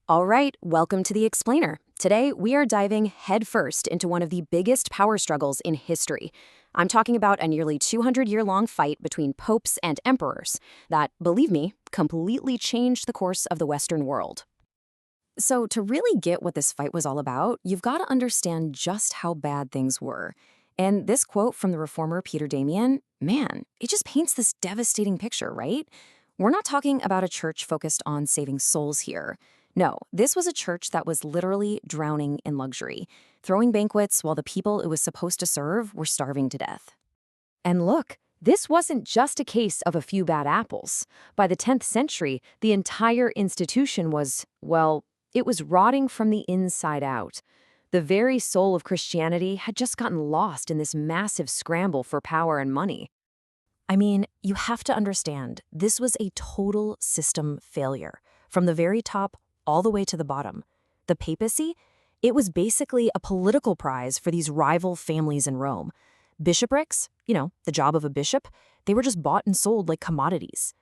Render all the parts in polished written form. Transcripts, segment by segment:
All right, welcome to The Explainer. Today, we are diving headfirst into one of the biggest power struggles in history. I'm talking about a nearly 200-year-long fight between popes and emperors that, believe me, completely changed the course of the Western world. So, to really get what this fight was all about, you've got to understand just how bad things were. And this quote from the reformer Peter Damian, man, it just paints this devastating picture, right? We're not talking about a church focused on saving souls here. No, this was a church that was literally drowning in luxury, throwing banquets while the people it was supposed to serve were starving to death. And look, this wasn't just a case of a few bad apples. By the 10th century, the entire institution was, well, it was rotting from the inside out. The very soul of Christianity had just gotten lost in this massive scramble for power and money. I mean, you have to understand, this was a total system failure, from the very top all the way to the bottom. The papacy, it was basically a political prize for these rival families in Rome. Bishoprics, the job of a bishop, they were just bought and sold like commodities.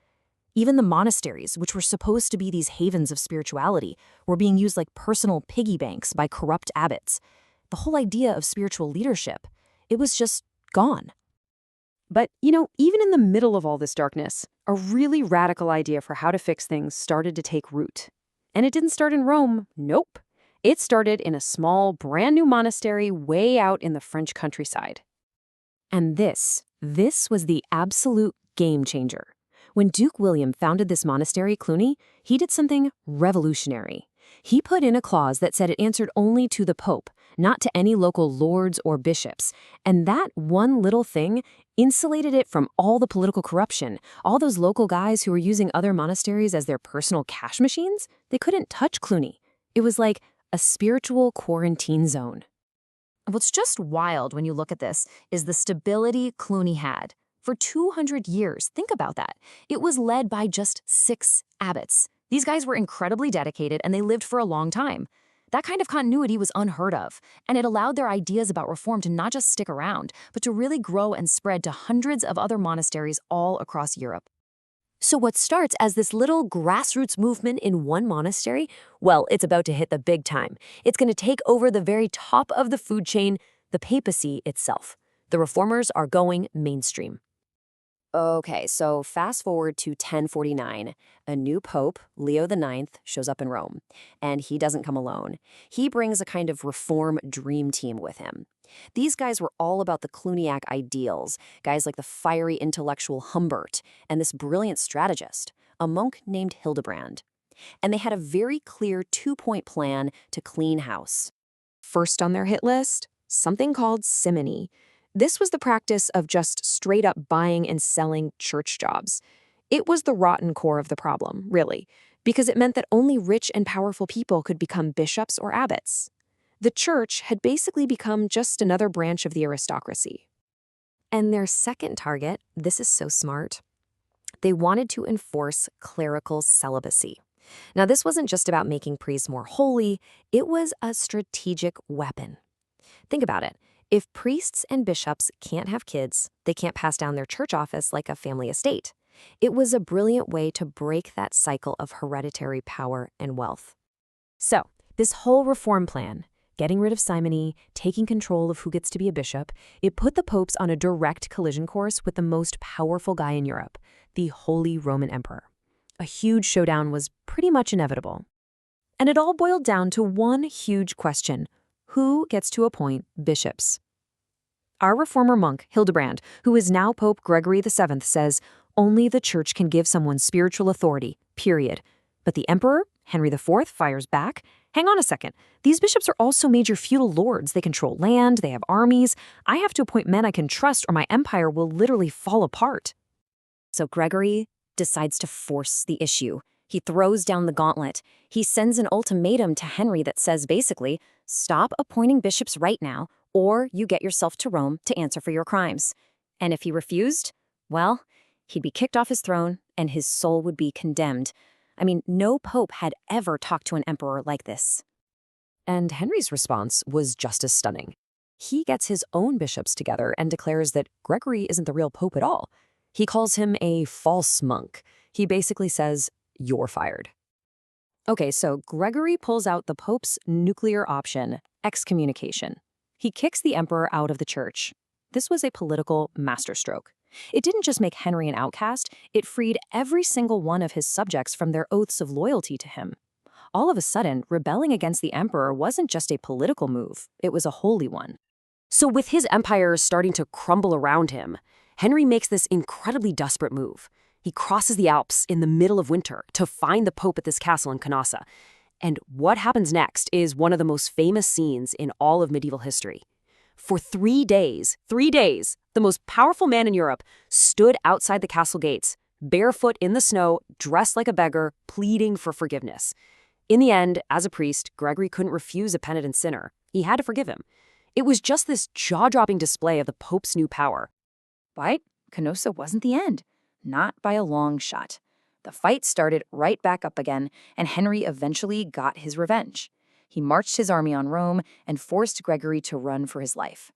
Even the monasteries, which were supposed to be these havens of spirituality, were being used like personal piggy banks by corrupt abbots. The whole idea of spiritual leadership, it was just gone. But, even in the middle of all this darkness, a really radical idea for how to fix things started to take root. And it didn't start in Rome, nope. It started in a small, brand new monastery way out in the French countryside. And this was the absolute game changer. When Duke William founded this monastery, Cluny, he did something revolutionary. He put in a clause that said it answered only to the Pope, not to any local lords or bishops. And that one little thing insulated it from all the political corruption. All those local guys who were using other monasteries as their personal cash machines, they couldn't touch Cluny. It was like a spiritual quarantine zone. What's just wild when you look at this is the stability Cluny had. For 200 years, think about that. It was led by just 6 abbots. These guys were incredibly dedicated and they lived for a long time. That kind of continuity was unheard of, and it allowed their ideas about reform to not just stick around, but to really grow and spread to hundreds of other monasteries all across Europe. So what starts as this little grassroots movement in one monastery, well, it's about to hit the big time. It's going to take over the very top of the food chain, the papacy itself. The reformers are going mainstream. Okay, so fast forward to 1049. A new pope, Leo IX, shows up in Rome. And he doesn't come alone. He brings a kind of reform dream team with him. These guys were all about the Cluniac ideals, guys like the fiery intellectual Humbert and this brilliant strategist, a monk named Hildebrand. And they had a very clear 2-point plan to clean house. First on their hit list, something called simony. This was the practice of just straight up buying and selling church jobs. It was the rotten core of the problem, really, because it meant that only rich and powerful people could become bishops or abbots. The church had basically become just another branch of the aristocracy. And their second target, this is so smart, they wanted to enforce clerical celibacy. Now, this wasn't just about making priests more holy, it was a strategic weapon. Think about it. If priests and bishops can't have kids, they can't pass down their church office like a family estate. It was a brilliant way to break that cycle of hereditary power and wealth. So, this whole reform plan, getting rid of simony, taking control of who gets to be a bishop, it put the popes on a direct collision course with the most powerful guy in Europe, the Holy Roman Emperor. A huge showdown was pretty much inevitable. And it all boiled down to one huge question: who gets to appoint bishops? Our reformer monk, Hildebrand, who is now Pope Gregory VII, says, only the church can give someone spiritual authority, period. But the emperor, Henry IV, fires back. Hang on a second. These bishops are also major feudal lords. They control land, they have armies. I have to appoint men I can trust or my empire will literally fall apart. So Gregory decides to force the issue. He throws down the gauntlet. He sends an ultimatum to Henry that says basically, stop appointing bishops right now, or you get yourself to Rome to answer for your crimes. And if he refused, well, he'd be kicked off his throne and his soul would be condemned. I mean, no pope had ever talked to an emperor like this. And Henry's response was just as stunning. He gets his own bishops together and declares that Gregory isn't the real pope at all. He calls him a false monk. He basically says, you're fired. Okay, so Gregory pulls out the Pope's nuclear option, excommunication. He kicks the emperor out of the church. This was a political masterstroke. It didn't just make Henry an outcast, it freed every single one of his subjects from their oaths of loyalty to him. All of a sudden, rebelling against the emperor wasn't just a political move, it was a holy one. So with his empire starting to crumble around him, Henry makes this incredibly desperate move. He crosses the Alps in the middle of winter to find the Pope at this castle in Canossa. And what happens next is one of the most famous scenes in all of medieval history. For 3 days, the most powerful man in Europe stood outside the castle gates, barefoot in the snow, dressed like a beggar, pleading for forgiveness. In the end, as a priest, Gregory couldn't refuse a penitent sinner. He had to forgive him. It was just this jaw-dropping display of the Pope's new power. But Canossa wasn't the end. Not by a long shot. The fight started right back up again, and Henry eventually got his revenge. He marched his army on Rome and forced Gregory to run for his life.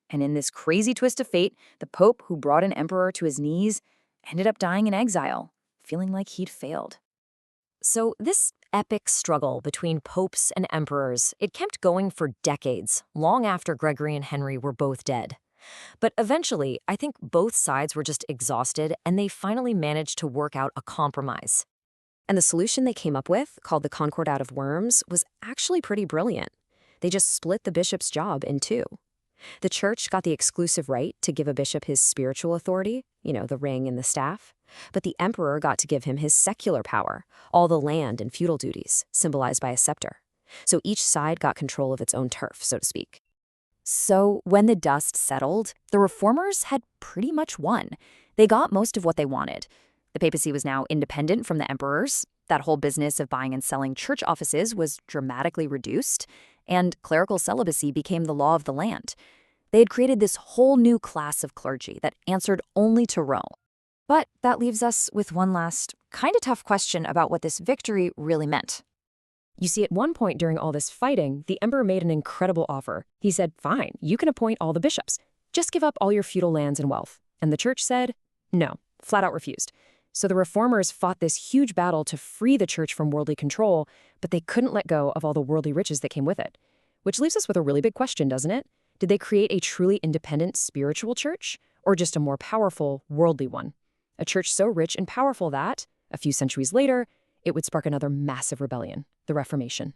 And in this crazy twist of fate, the Pope who brought an emperor to his knees ended up dying in exile, feeling like he'd failed. So this epic struggle between popes and emperors, it kept going for decades, long after Gregory and Henry were both dead. But eventually, I think both sides were just exhausted, and they finally managed to work out a compromise. And the solution they came up with, called the Concordat of Worms, was actually pretty brilliant. They just split the bishop's job in two. The church got the exclusive right to give a bishop his spiritual authority, the ring and the staff, but the emperor got to give him his secular power, all the land and feudal duties, symbolized by a scepter. So each side got control of its own turf, so to speak. So when the dust settled, the reformers had pretty much won. They got most of what they wanted. The papacy was now independent from the emperors. That whole business of buying and selling church offices was dramatically reduced, and clerical celibacy became the law of the land. They had created this whole new class of clergy that answered only to Rome. But that leaves us with one last, kind of tough question about what this victory really meant. You see, at one point during all this fighting, the emperor made an incredible offer. He said, fine, you can appoint all the bishops. Just give up all your feudal lands and wealth. And the church said, no, flat out refused. So the reformers fought this huge battle to free the church from worldly control, but they couldn't let go of all the worldly riches that came with it. Which leaves us with a really big question, doesn't it? Did they create a truly independent spiritual church, or just a more powerful, worldly one? A church so rich and powerful that, a few centuries later, it would spark another massive rebellion, the Reformation.